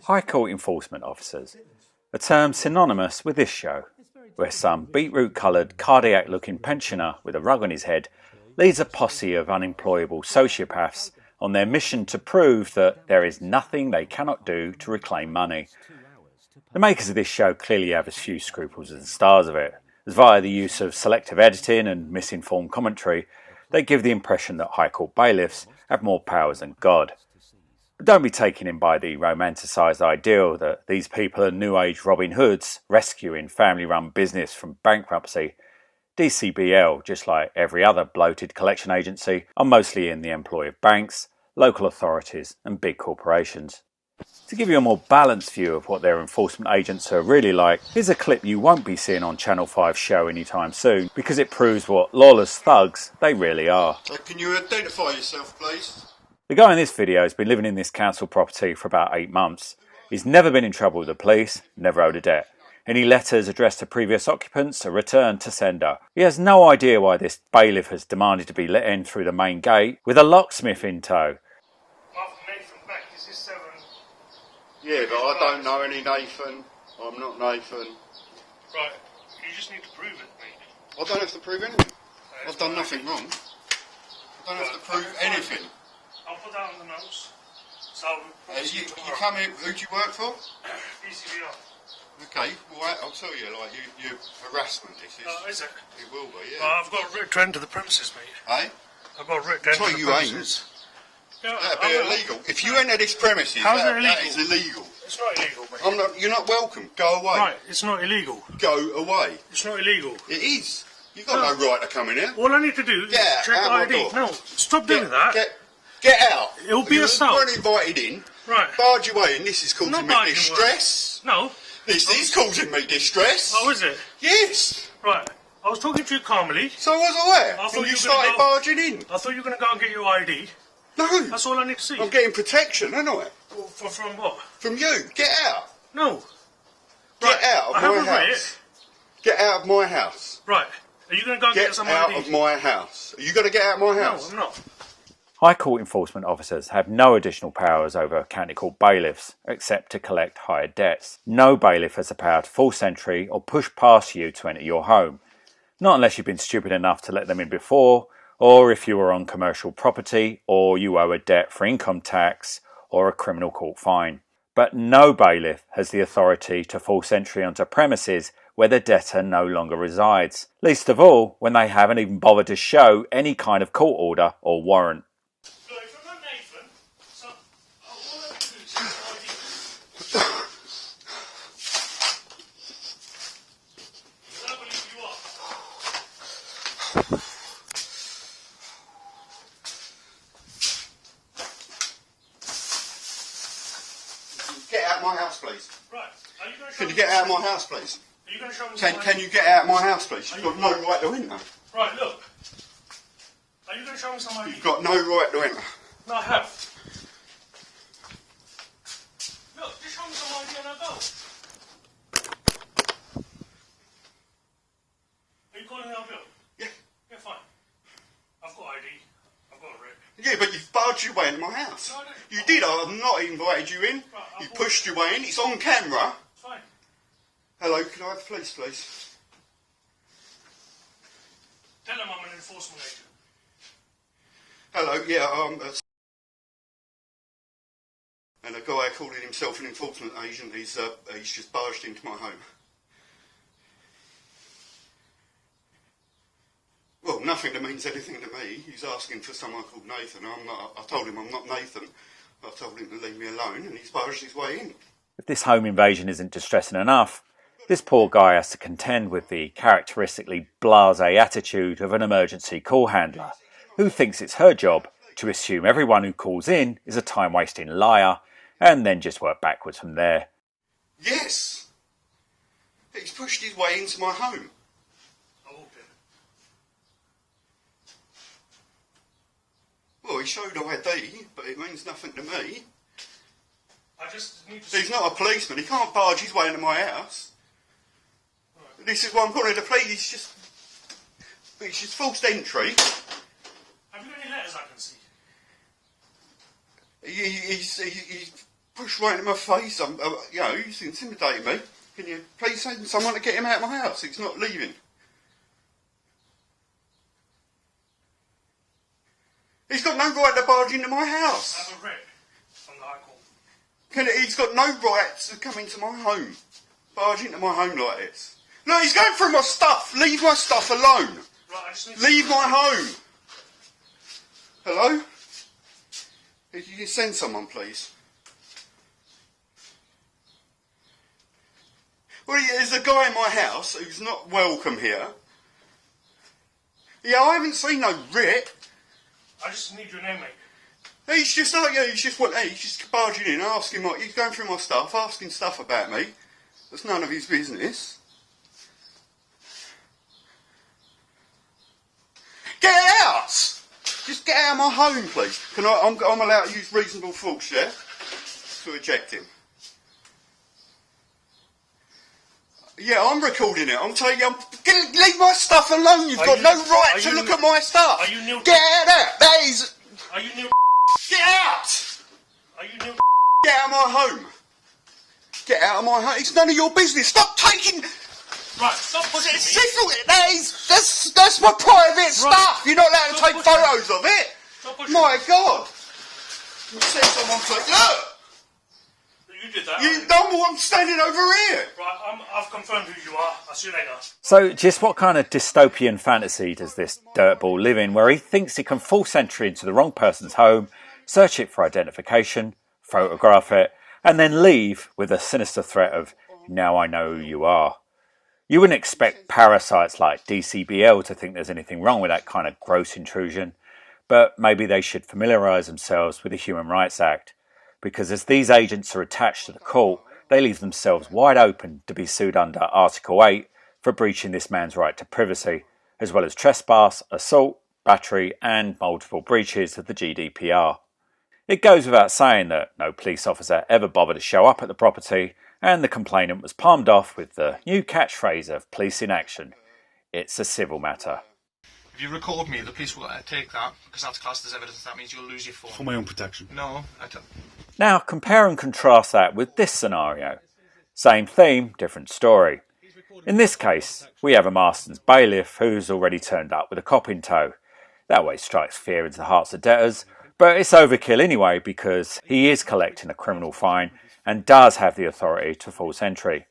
High Court enforcement officers, a term synonymous with this show, where some beetroot-coloured, cardiac-looking pensioner with a rug on his head leads a posse of unemployable sociopaths on their mission to prove that there is nothing they cannot do to reclaim money. The makers of this show clearly have as few scruples as the stars of it, as via the use of selective editing and misinformed commentary, they give the impression that High Court bailiffs have more powers than God. But don't be taken in by the romanticised ideal that these people are New Age Robin Hoods rescuing family-run business from bankruptcy. DCBL, just like every other bloated collection agency, are mostly in the employ of banks, local authorities and big corporations. To give you a more balanced view of what their enforcement agents are really like, here's a clip you won't be seeing on Channel 5's show anytime soon, because it proves what lawless thugs they really are. Can you identify yourself, please? The guy in this video has been living in this council property for about 8 months. He's never been in trouble with the police, never owed a debt. Any letters addressed to previous occupants are returned to sender. He has no idea why this bailiff has demanded to be let in through the main gate with a locksmith in tow. Yeah, but I don't know any Nathan. I'm not Nathan. Right, you just need to prove it, mate. I don't have to prove anything. I've done nothing wrong. I don't have to prove anything. I'll put that on the notes. So, you come here, who do you work for? DCBR. Okay, well, I'll tell you, like, you harassment, this is. Oh, is it? It will be, yeah. Well, I've got a writ to enter the premises, mate. Eh? I've got a writ to enter the premises. Yeah, that'd be illegal. If you enter this premises, that is illegal. It's not illegal, mate. You're not welcome. Go away. Right, it's not illegal. Go away. It's not illegal. It is. You've got no right to come in here. All I need to do is check ID. No, stop doing that. Get out. It'll be assault. You weren't invited in. Right. Barge your way in. This is causing me distress. No. This is causing me distress. Oh, is it? Yes. Right. I was talking to you calmly. So was I. I thought you started barging in. I thought you were going to go and get your ID. No. That's all I need to see. I'm getting protection, aren't I? Well, from what? From you. Get out. No. Get out of my house. Get out of my house. Right. Are you going to go and get some ID? Get out of my house. Are you going to get out of my house? No, I'm not. High Court enforcement officers have no additional powers over county court bailiffs except to collect higher debts. No bailiff has the power to force entry or push past you to enter your home. Not unless you've been stupid enough to let them in before, or if you are on commercial property, or you owe a debt for income tax or a criminal court fine. But no bailiff has the authority to force entry onto premises where the debtor no longer resides, least of all when they haven't even bothered to show any kind of court order or warrant. Get out of my house, please. Right. Are you going to Can you get out of my house, please? Are you going to show me Can you get out of my house, please? You've got no right to enter. Right, look. Are you going to show me some ID? You've got no right to enter. No, I have. Look, just show me some ID and I'll go. Are you calling me up, Bill? Yeah. Yeah, fine. I've got ID. I've got a writ. Yeah, but you've barged your way into my house. No, I didn't. You did. I've not invited you in. Right, You pushed your way in. It's on camera. Fine. Hello, can I have the police, please? Tell them I'm an enforcement agent. Hello, yeah, and a guy calling himself an enforcement agent, he's just barged into my home. Well, nothing that means anything to me. He's asking for someone called Nathan. I told him I'm not Nathan. I told him to leave me alone, and he's barged his way in. If this home invasion isn't distressing enough, this poor guy has to contend with the characteristically blasé attitude of an emergency call handler, who thinks it's her job to assume everyone who calls in is a time-wasting liar and then just work backwards from there. Yes! He's pushed his way into my home. I walked in. Well, he showed ID, but it means nothing to me. I just need to... He's not a policeman. He can't barge his way into my house. Right. This is what I'm calling the police. It's just forced entry. Have you got any letters I can see? pushed right in my face. You know, he's intimidating me. Can you please send someone to get him out of my house? He's not leaving. He's got no right to barge into my house. I have a writ from the High Court. He's got no right to come into my home. Barge into my home like this. Look, he's going through my stuff. Leave my stuff alone. Right, I just need Leave my home. Hello? If you can send someone, please. Well, there's a guy in my house who's not welcome here. Yeah, I haven't seen no writ. I just need your name, mate. He's just like, yeah, he's just barging in, asking, like, he's going through my stuff, asking stuff about me. That's none of his business. Get out! Just get out of my home, please. I'm allowed to use reasonable force, yeah? To eject him. Yeah, I'm recording it. I'm telling you, leave my stuff alone. You've got no right to look at my stuff. Are you Neil? Get out! That is. Are you Neil? Get out! Are you Neil? Get out of my home. Get out of my home. It's none of your business. Stop taking. Right, stop pushing me. That's my private stuff. You're not allowed to take photos of it. Stop pushing My me. God. You said someone to look. You did that. I'm standing over here. Right, I've confirmed who you are. I'll see you later. So just what kind of dystopian fantasy does this dirtball live in, where he thinks he can force entry into the wrong person's home, search it for identification, photograph it, and then leave with a sinister threat of, now I know who you are? You wouldn't expect parasites like DCBL to think there's anything wrong with that kind of gross intrusion, but maybe they should familiarise themselves with the Human Rights Act, because as these agents are attached to the court, they leave themselves wide open to be sued under Article 8 for breaching this man's right to privacy, as well as trespass, assault, battery and multiple breaches of the GDPR. It goes without saying that no police officer ever bothered to show up at the property, and the complainant was palmed off with the new catchphrase of police in action. It's a civil matter. If you record me, the police will take that, because that's classed as evidence. That means you'll lose your phone. For my own protection. No, I don't. Now compare and contrast that with this scenario. Same theme, different story. In this case, we have a Marston's bailiff who's already turned up with a cop in tow. That always strikes fear into the hearts of debtors, but it's overkill anyway because he is collecting a criminal fine and does have the authority to force entry.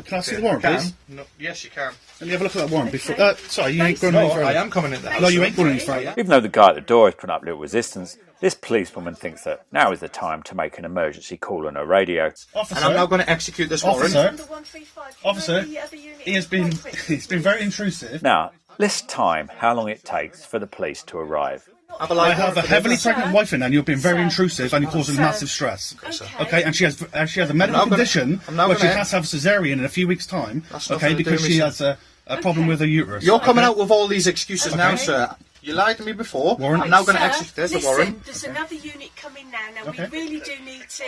Can I see the warrant, please? No, yes, you can. Let me have a look at that warrant before. Sorry, you ain't going No, any further. I am coming in the house. No, you ain't going any further. Even though the guy at the door has put up little resistance, this policewoman thinks that now is the time to make an emergency call on her radio. Officer, And I'm now going to execute this warrant. Officer, he's been very intrusive. Now, list time how long it takes for the police to arrive. I have a heavily pregnant wife in there, and you've been very intrusive, and you're causing massive stress. Okay, and she has a medical condition where she has to have a cesarean in a few weeks' time. Okay, because she has a problem with her uterus. You're coming out with all these excuses now, sir. You lied to me before. Warrant. I'm now going to execute. There's the warrant. There's another unit coming now. Now we really do need to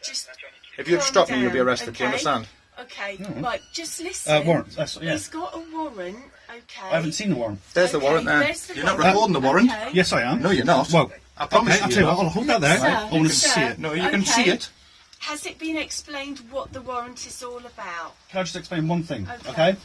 just. If you stop me, you'll be calm arrested. down, Do you understand? Okay, right, just listen. Warrant. Yeah. He's got a warrant, okay. I haven't seen the warrant. There's the warrant there. there's the You're not warrant. recording the warrant. Okay. Yes, I am. No, you're not. Well, I promise I'll you. tell you what, I'll hold that there. Sir, I want to sir, see it. No, you can see it. Has it been explained what the warrant is all about? Can I just explain one thing? Okay. Okay.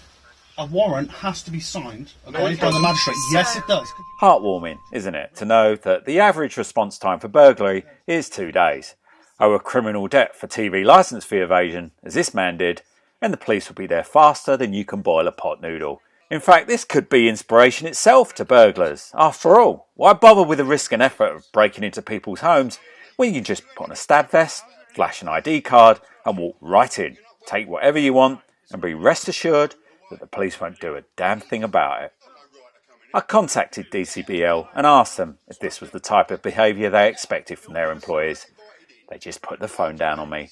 A warrant has to be signed it by the doesn't. magistrate. Yes, it does. Heartwarming, isn't it, to know that the average response time for burglary is 2 days. Owe a criminal debt for TV licence fee evasion, as this man did, and the police will be there faster than you can boil a pot noodle. In fact, this could be inspiration itself to burglars. After all, why bother with the risk and effort of breaking into people's homes when you can just put on a stab vest, flash an ID card and walk right in, take whatever you want and be rest assured that the police won't do a damn thing about it. I contacted DCBL and asked them if this was the type of behaviour they expected from their employees. They just put the phone down on me